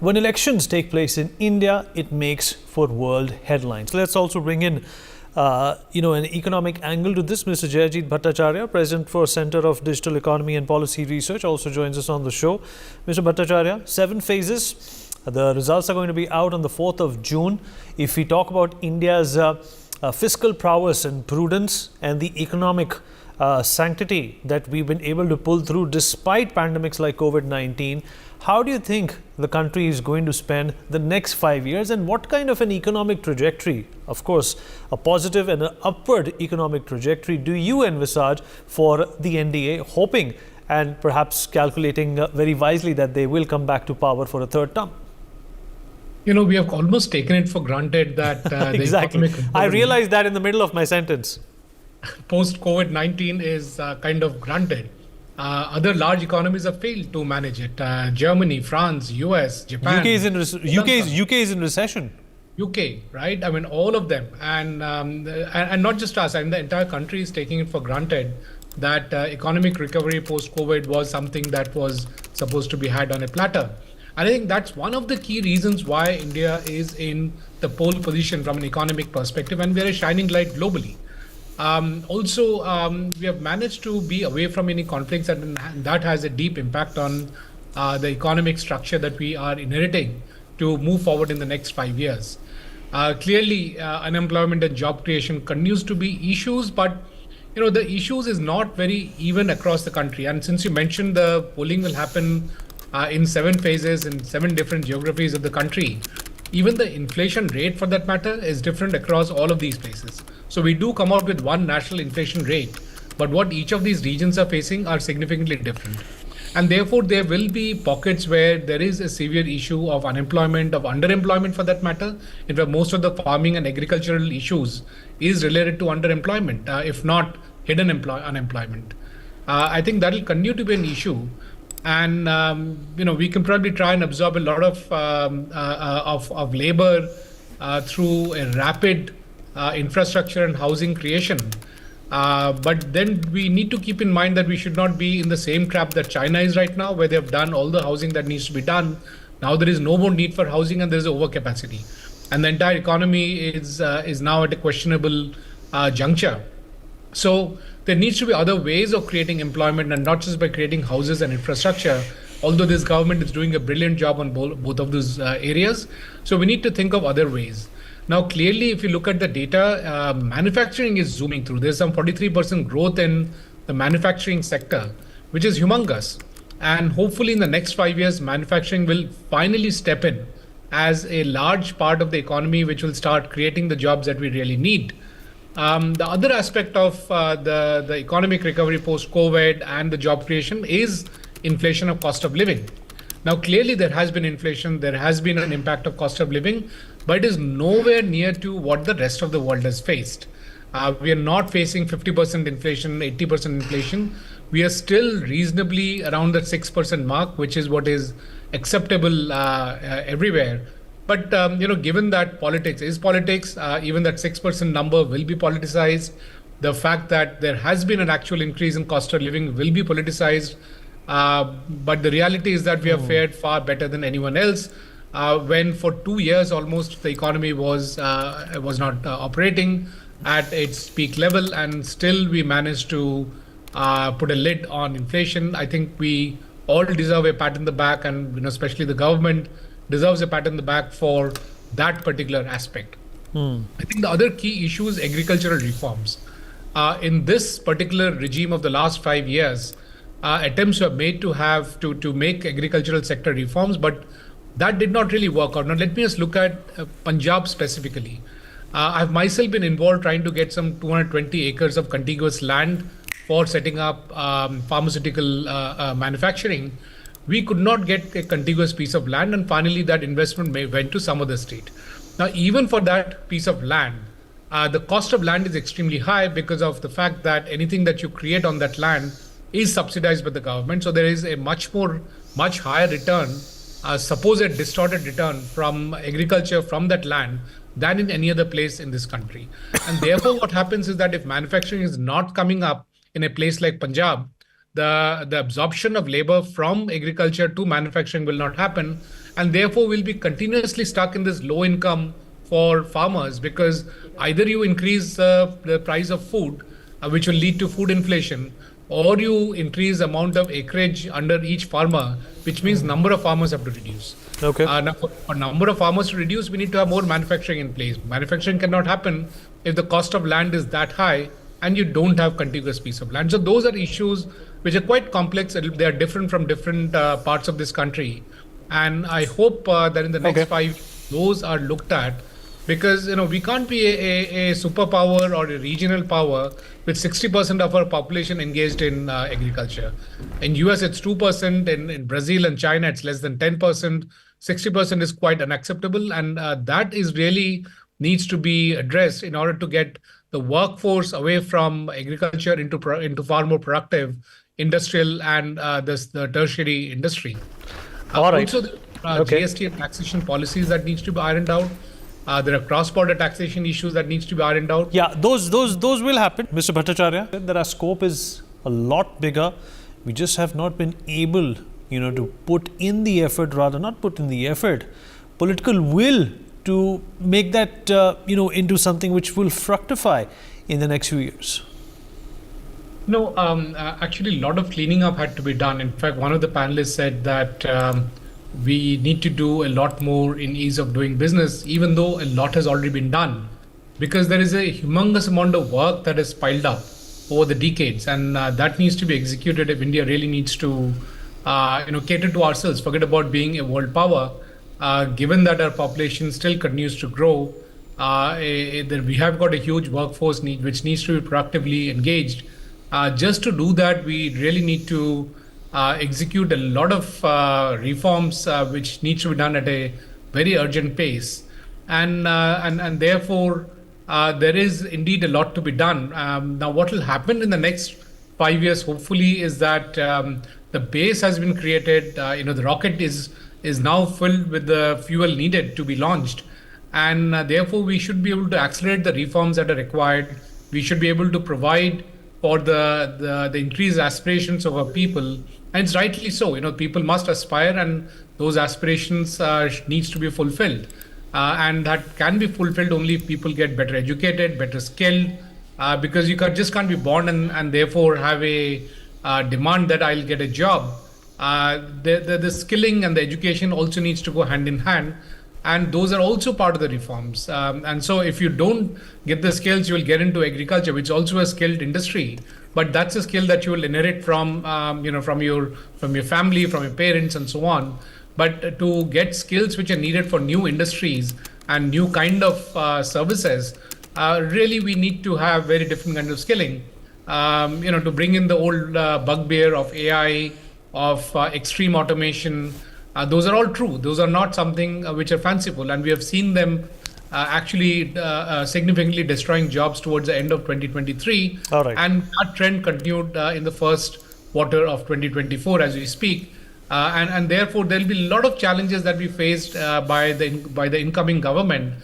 When elections take place in India, it makes for world headlines. Let's also bring in, an economic angle to this. Mr. Jayajit Bhattacharya, President for Center of Digital Economy and Policy Research, also joins us on the show. Mr. Bhattacharya, 7 phases. The results are going to be out on the 4th of June. If we talk about India's fiscal prowess and prudence and the economic sanctity that we've been able to pull through despite pandemics like COVID-19, how do you think the country is going to spend the next 5 years, and what kind of an economic trajectory, of course, a positive and an upward economic trajectory, do you envisage for the NDA, hoping and perhaps calculating very wisely that they will come back to power for a third term? We have almost taken it for granted that exactly. I realized that in the middle of my sentence. Post-COVID-19 is kind of granted. Other large economies have failed to manage it. Germany, France, US, Japan. UK is in recession. UK, right? I mean, all of them. And not just us, the entire country is taking it for granted that economic recovery post-COVID was something that was supposed to be had on a platter. And I think that's one of the key reasons why India is in the pole position from an economic perspective, and we're a shining light globally. We have managed to be away from any conflicts, and that has a deep impact on the economic structure that we are inheriting to move forward in the next 5 years. Clearly, unemployment and job creation continues to be issues, but the issues is not very even across the country. And since you mentioned the polling will happen in 7 phases in 7 different geographies of the country, even the inflation rate for that matter is different across all of these places. So we do come out with one national inflation rate, but what each of these regions are facing are significantly different. And therefore, there will be pockets where there is a severe issue of unemployment, of underemployment for that matter. In fact, most of the farming and agricultural issues is related to underemployment, if not hidden unemployment. I think that will continue to be an issue. And, we can probably try and absorb a lot of labor through a rapid infrastructure and housing creation. But then we need to keep in mind that we should not be in the same trap that China is right now, where they have done all the housing that needs to be done. Now there is no more need for housing and there is overcapacity. And the entire economy is now at a questionable juncture. So there needs to be other ways of creating employment, and not just by creating houses and infrastructure, although this government is doing a brilliant job on both of those areas. So we need to think of other ways. Now, clearly, if you look at the data, manufacturing is zooming through. There's some 43% growth in the manufacturing sector, which is humongous. And hopefully in the next 5 years, manufacturing will finally step in as a large part of the economy, which will start creating the jobs that we really need. The other aspect of the economic recovery post-COVID and the job creation is inflation of cost of living. Now, clearly, there has been inflation, there has been an impact of cost of living, but it is nowhere near to what the rest of the world has faced. We are not facing 50% inflation, 80% inflation. We are still reasonably around the 6% mark, which is what is acceptable everywhere. But, given that politics is politics, even that 6% number will be politicized. The fact that there has been an actual increase in cost of living will be politicized. But the reality is that we have fared far better than anyone else. When for 2 years almost the economy was not operating at its peak level, and still we managed to put a lid on inflation. I think we all deserve a pat on the back, and especially the government deserves a pat on the back for that particular aspect. I think the other key issue is agricultural reforms. In this particular regime of the last 5 years, attempts were made to make agricultural sector reforms, but that did not really work out. Now, let me just look at Punjab specifically. I've myself been involved trying to get some 220 acres of contiguous land for setting up pharmaceutical manufacturing. We could not get a contiguous piece of land, and finally that investment went to some other state. Now, even for that piece of land, the cost of land is extremely high because of the fact that anything that you create on that land is subsidized by the government. So there is a much higher return, supposed distorted return from agriculture from that land than in any other place in this country. And therefore, what happens is that if manufacturing is not coming up in a place like Punjab, the absorption of labor from agriculture to manufacturing will not happen. And therefore, we'll be continuously stuck in this low income for farmers, because either you increase the price of food, which will lead to food inflation, or you increase the amount of acreage under each farmer, which means number of farmers have to reduce. Okay. Now, for number of farmers to reduce, we need to have more manufacturing in place. Manufacturing cannot happen if the cost of land is that high and you don't have contiguous piece of land. So those are issues which are quite complex. They are different from different parts of this country. And I hope that in the next 5 years, those are looked at, because we can't be a superpower or a regional power with 60% of our population engaged in agriculture. In US, it's 2%. In Brazil and China, it's less than 10%. 60% is quite unacceptable. And that is really needs to be addressed in order to get the workforce away from agriculture into far more productive industrial and the tertiary industry. All right. Also, GST and taxation policies that needs to be ironed out. There are cross-border taxation issues that needs to be ironed out. Yeah, those will happen, Mr. Bhattacharya. That our scope is a lot bigger. We just have not been able, to put in the effort, political will to make that, into something which will fructify in the next few years. No, actually, a lot of cleaning up had to be done. In fact, one of the panelists said that we need to do a lot more in ease of doing business, even though a lot has already been done, because there is a humongous amount of work that has piled up over the decades, and that needs to be executed if India really needs to, cater to ourselves, forget about being a world power. Given that our population still continues to grow, we have got a huge workforce need which needs to be proactively engaged. Just to do that, we really need to execute a lot of reforms which needs to be done at a very urgent pace, and therefore there is indeed a lot to be done. Now, what will happen in the next 5 years, hopefully, is that the base has been created. The rocket is now filled with the fuel needed to be launched, and therefore we should be able to accelerate the reforms that are required. We should be able to provide for the increased aspirations of our people, and it's rightly so. People must aspire, and those aspirations needs to be fulfilled, and that can be fulfilled only if people get better educated, better skilled, because you just can't be born and therefore have a demand that I'll get a job. The skilling and the education also needs to go hand in hand, and those are also part of the reforms. And so if you don't get the skills, you will get into agriculture, which is also a skilled industry, but that's a skill that you will inherit from your family, from your parents, and so on. But to get skills which are needed for new industries and new kind of services, really we need to have very different kind of skilling. To bring in the old bugbear of AI, of extreme automation. Those are all true. Those are not something which are fanciful, and we have seen them actually significantly destroying jobs towards the end of 2023. All right. And that trend continued in the first quarter of 2024 as we speak. And therefore, there will be a lot of challenges that we faced by the incoming government.